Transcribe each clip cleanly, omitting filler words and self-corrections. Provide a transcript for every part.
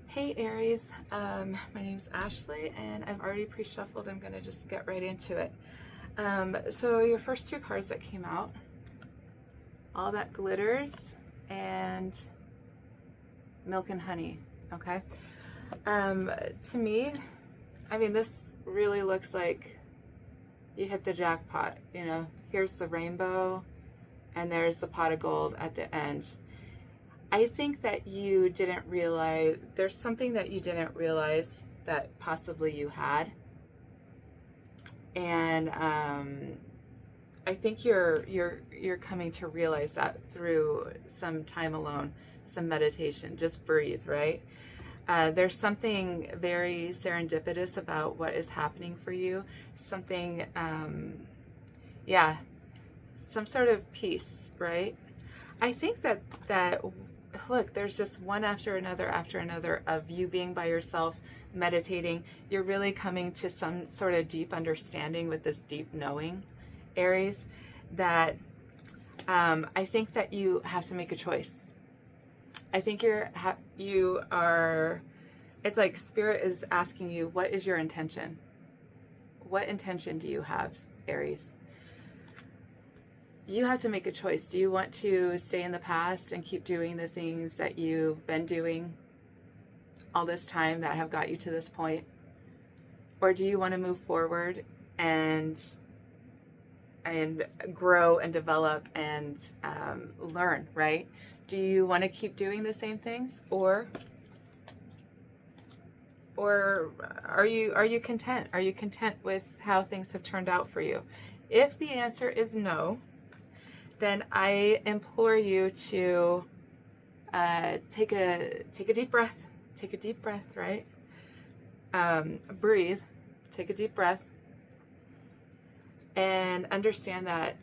Hey Aries, my name's Ashley and I've already pre-shuffled. I'm gonna just get right into it. So your first two cards that came out, All That Glitters and Milk and Honey, okay? To me, I mean, this really looks like you hit the jackpot, you know? Here's the rainbow and there's the pot of gold at the end. I think that you didn't realize, there's something that you didn't realize that possibly you had. And I think you're coming to realize that through some time alone, some meditation. Just breathe, right? There's something very serendipitous about what is happening for you. Something, yeah, some sort of peace, right? I think that look, there's just one after another of you being by yourself, meditating. You're really coming to some sort of deep understanding with this deep knowing, Aries, that I think that you have to make a choice. I think you are, it's like Spirit is asking you, what is your intention? What intention do you have, Aries? You have to make a choice. Do you want to stay in the past and keep doing the things that you've been doing all this time that have got you to this point? Or do you want to move forward and grow and develop and learn, right? Do you want to keep doing the same things? Or are you content? Are you content with how things have turned out for you? If the answer is no, then I implore you to take a deep breath. Take a deep breath, right? Breathe. Take a deep breath. And understand that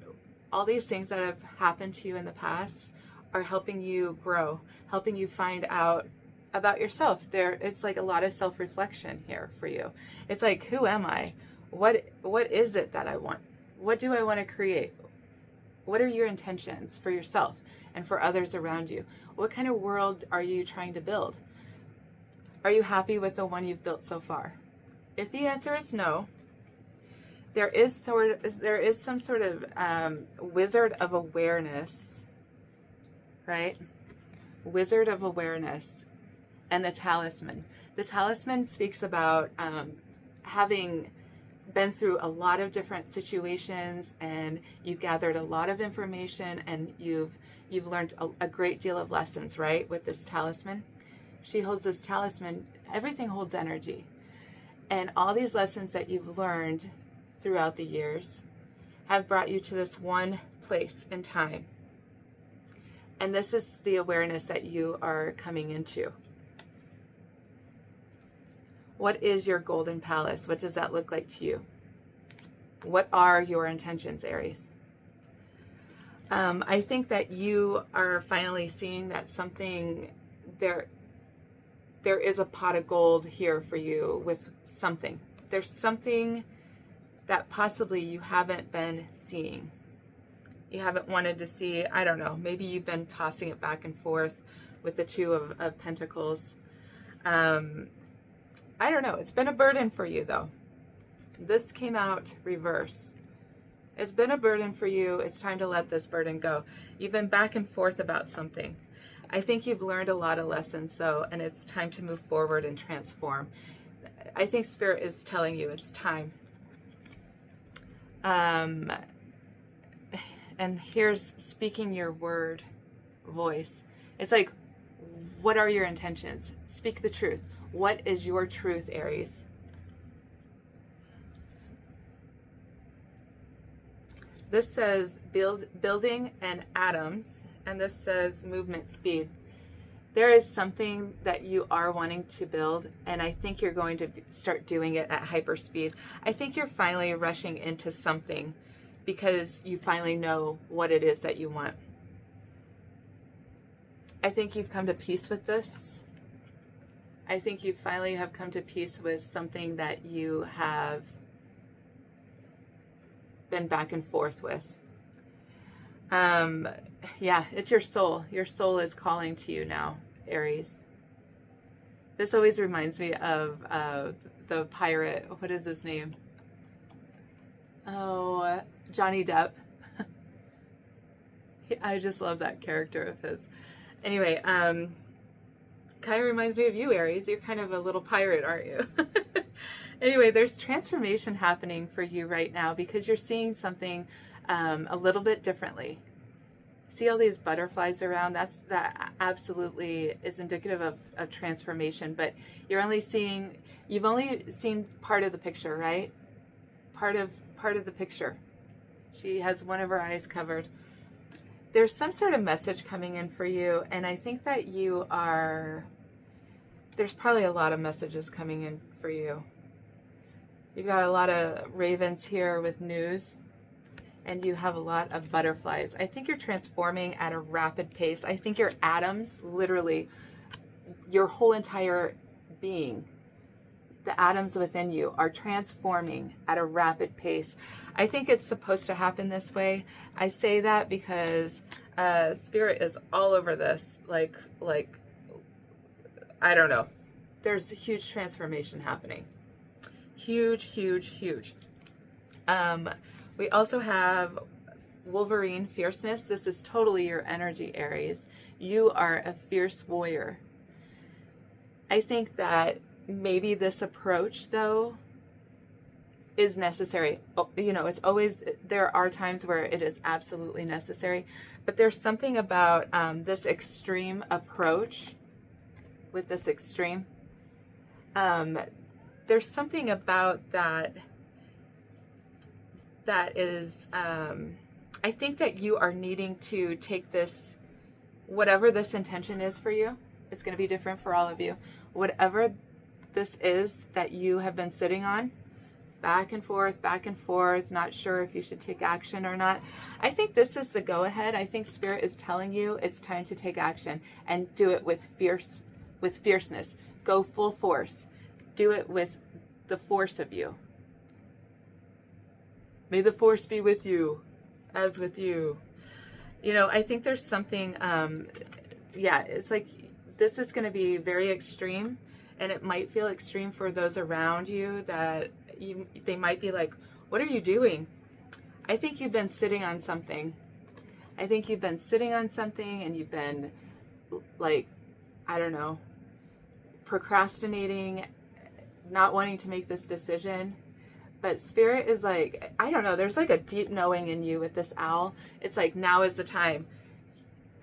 all these things that have happened to you in the past are helping you grow, helping you find out about yourself. It's like a lot of self-reflection here for you. It's like, who am I? What is it that I want? What do I want to create? What are your intentions for yourself and for others around you? What kind of world are you trying to build? Are you happy with the one you've built so far? If the answer is no, there is some sort of wizard of awareness, right? Wizard of awareness and the talisman. The talisman speaks about having been through a lot of different situations, and you've gathered a lot of information, and you've learned a great deal of lessons, right? With this talisman, she holds this talisman. Everything holds energy, and all these lessons that you've learned throughout the years have brought you to this one place in time, and this is the awareness that you are coming into. What is your golden palace? What does that look like to you? What are your intentions, Aries? I think that you are finally seeing that something, there is a pot of gold here for you with something. There's something that possibly you haven't been seeing. You haven't wanted to see, I don't know, maybe you've been tossing it back and forth with the Two of Pentacles. I don't know. It's been a burden for you, though. This came out reverse. It's been a burden for you. It's time to let this burden go. You've been back and forth about something. I think you've learned a lot of lessons, though, and it's time to move forward and transform. I think Spirit is telling you it's time. And here's speaking your word voice. It's like, what are your intentions? Speak the truth. What is your truth, Aries? This says building and atoms, and this says movement speed. There is something that you are wanting to build, and I think you're going to start doing it at hyper speed. I think you're finally rushing into something because you finally know what it is that you want. I think you've come to peace with this. I think you finally have come to peace with something that you have been back and forth with. Yeah, it's your soul. Your soul is calling to you now, Aries. This always reminds me of the pirate. What is his name? Oh, Johnny Depp. I just love that character of his. Anyway, kind of reminds me of you, Aries. You're kind of a little pirate, aren't you? Anyway, there's transformation happening for you right now because you're seeing something a little bit differently. See all these butterflies around? That absolutely is indicative of transformation, but you've only seen part of the picture, right? Part of the picture. She has one of her eyes covered. There's some sort of message coming in for you, and I think that there's probably a lot of messages coming in for you. You've got a lot of ravens here with news, and you have a lot of butterflies. I think you're transforming at a rapid pace. I think your atoms, literally, your whole entire being, the atoms within you are transforming at a rapid pace. I think it's supposed to happen this way. I say that because Spirit is all over this. Like, I don't know. There's a huge transformation happening. Huge, huge, huge. We also have Wolverine fierceness. This is totally your energy, Aries. You are a fierce warrior. I think that maybe this approach, though, is necessary. You know, it's always, there are times where it is absolutely necessary, but there's something about this extreme approach with this extreme. There's something about that is, I think that you are needing to take this, whatever this intention is for you, it's going to be different for all of you. Whatever this is that you have been sitting on, back and forth, not sure if you should take action or not. I think this is the go-ahead. I think Spirit is telling you it's time to take action and do it with fierceness. Go full force. Do it with the force of you. May the force be with you, as with you. You know, I think there's something, yeah, it's like this is going to be very extreme, and it might feel extreme for those around you that they might be like, what are you doing? I think you've been sitting on something. I think you've been sitting on something and you've been like, I don't know, procrastinating, not wanting to make this decision. But Spirit is like, I don't know, there's like a deep knowing in you with this owl. It's like, now is the time.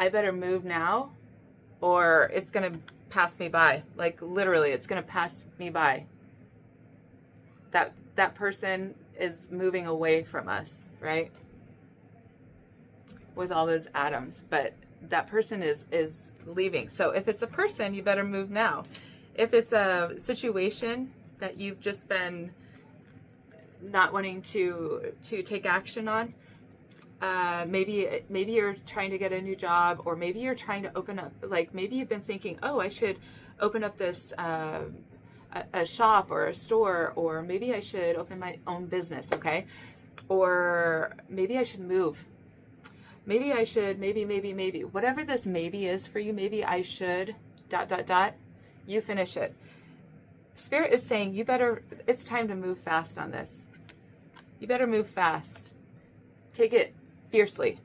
I better move now or it's going to pass me by. Like literally, it's going to pass me by. That person is moving away from us, right? With all those atoms, but that person is leaving. So if it's a person, you better move now. If it's a situation that you've just been not wanting to take action on, maybe you're trying to get a new job, or maybe you're trying to open up, like maybe you've been thinking, oh, I should open up this a shop or a store, or maybe I should open my own business, okay? Or maybe I should move. Maybe I should, maybe. Whatever this maybe is for you, maybe I should, ... You finish it. Spirit is saying it's time to move fast on this. You better move fast. Take it fiercely.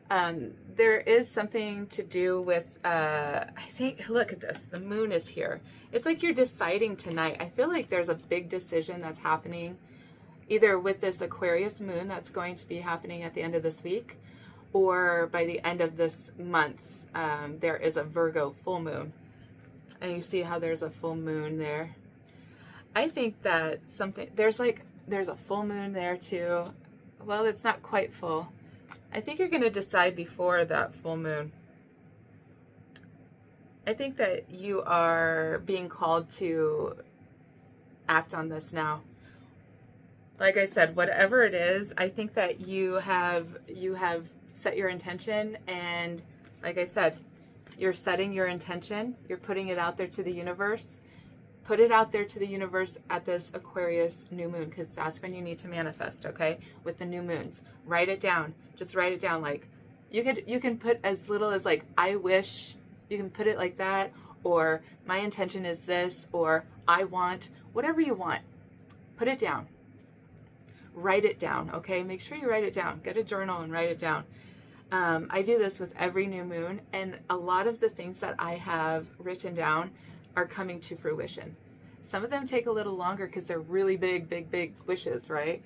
There is something to do with, I think, look at this. The moon is here. It's like you're deciding tonight. I feel like there's a big decision that's happening either with this Aquarius moon that's going to be happening at the end of this week, or by the end of this month, there is a Virgo full moon. And you see how there's a full moon there. I think that there's a full moon there too. Well, it's not quite full. I think you're going to decide before that full moon. I think that you are being called to act on this now. Like I said, whatever it is, I think that you have set your intention, and like I said, you're setting your intention, you're putting it out there to the universe. Put it out there to the universe at this Aquarius new moon, because that's when you need to manifest, okay? With the new moons. Write it down. Just write it down. Like, you can put as little as like, I wish. You can put it like that. or my intention is this, or I want, whatever you want, put it down. Write it down, okay? Make sure you write it down. Get a journal and write it down. I do this with every new moon, and a lot of the things that I have written down are coming to fruition. Some of them take a little longer because they're really big wishes, right?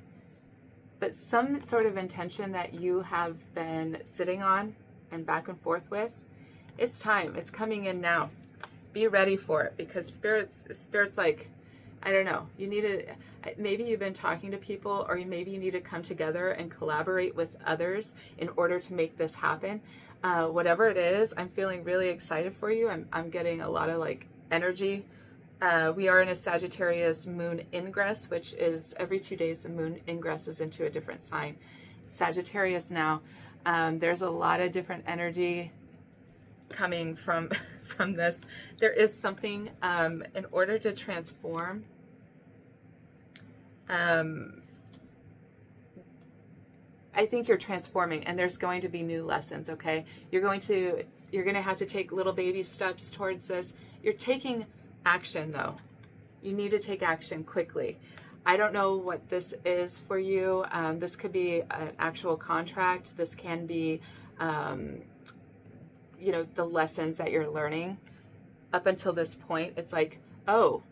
But some sort of intention that you have been sitting on and back and forth with, it's time. It's coming in now. Be ready for it, because Spirit's like, I don't know, you need to, maybe you've been talking to people, or maybe you need to come together and collaborate with others in order to make this happen. Whatever it is, I'm feeling really excited for you. I'm getting a lot of like energy. We are in a Sagittarius moon ingress, which is every 2 days the moon ingresses into a different sign. Sagittarius now, there's a lot of different energy coming from this. There is something in order to transform. I think you're transforming, and there's going to be new lessons. Okay, you're going to have to take little baby steps towards this. You're taking action, though. You need to take action quickly. I don't know what this is for you. This could be an actual contract. This can be you know, the lessons that you're learning up until this point. It's like, oh,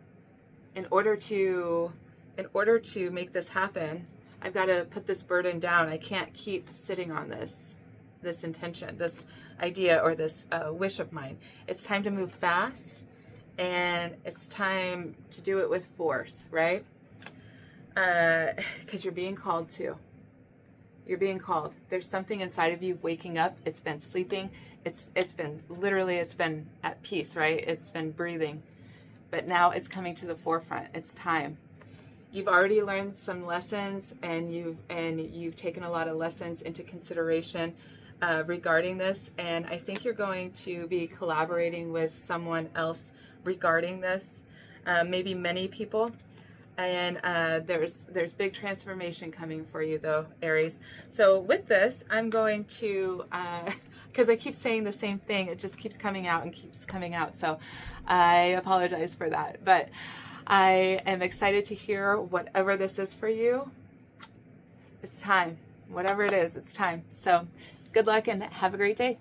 in order to make this happen, I've got to put this burden down. I can't keep sitting on this intention, this idea, or this wish of mine. It's time to move fast, and it's time to do it with force, right? Because you're being called to. You're being called. There's something inside of you waking up. It's been sleeping. It's been at peace, right? It's been breathing. But now it's coming to the forefront. It's time. You've already learned some lessons, and you've taken a lot of lessons into consideration regarding this. And I think you're going to be collaborating with someone else regarding this, maybe many people. And there's big transformation coming for you, though, Aries. So with this, I'm going to, because I keep saying the same thing, it just keeps coming out and keeps coming out. So I apologize for that. But I am excited to hear whatever this is for you. It's time. Whatever it is, it's time. So good luck and have a great day.